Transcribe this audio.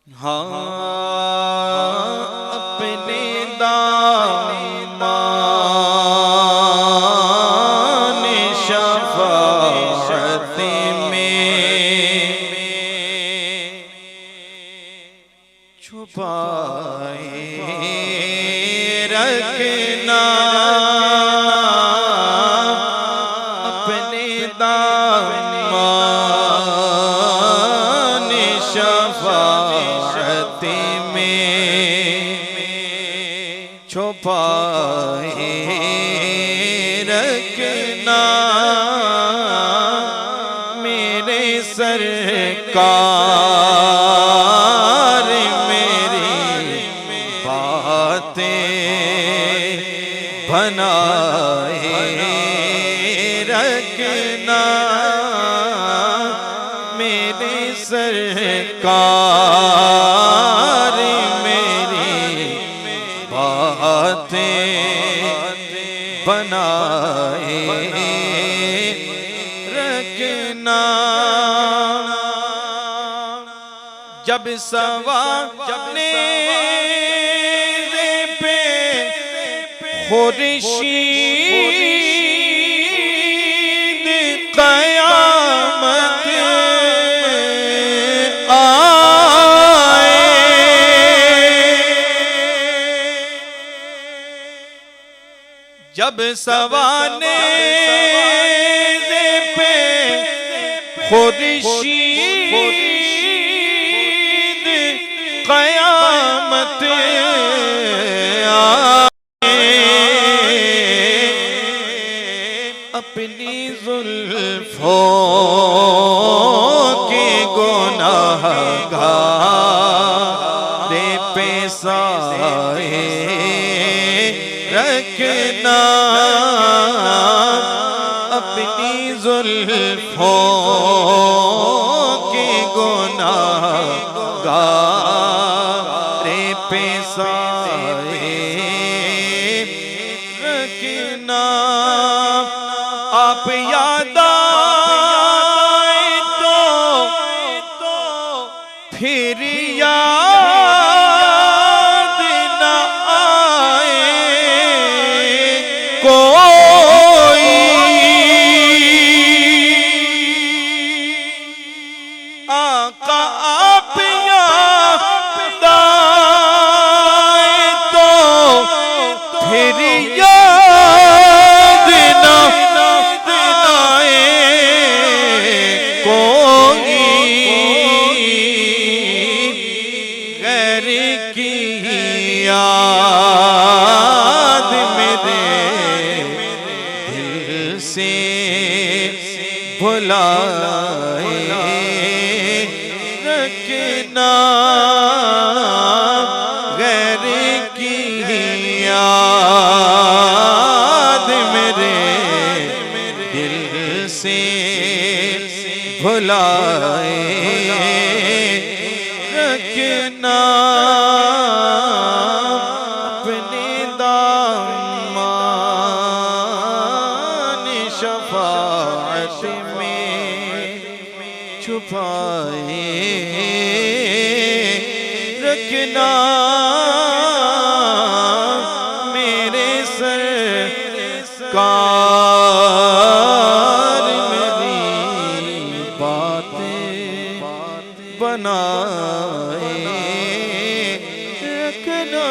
हाँ अपने दामन शफ़ाअत में छुपाए रखना, अपने दामन शफ़ाअत में छुपाए रखना। मेरे सरकार मेरी बातें बनाए रखना। मेरे सरकार मेरी बातें बनाए रखना। जब सवाने पे खुर्शीद क़यामत आए, जब सवाने पे खुर्शीद क़यामत आए, अपनी ज़ुल्फ़ों के गुनाहगार पे साए रखना। अपनी ज़ुल्फ़ों के गुनाहगार पे साए रखना। आप याद आए तो फिर याद न आए कोई। आका आप याद आए तो फिर याद न आए कोई। गैर की याद मेरे दिल से भुलाए रखना। गैर की याद मेरे दिल से भुलाए रखना। अपने दामन शफ़ाअत में छुपाए रखना। मेरे सरकार मेरी बातें बनाए रखना।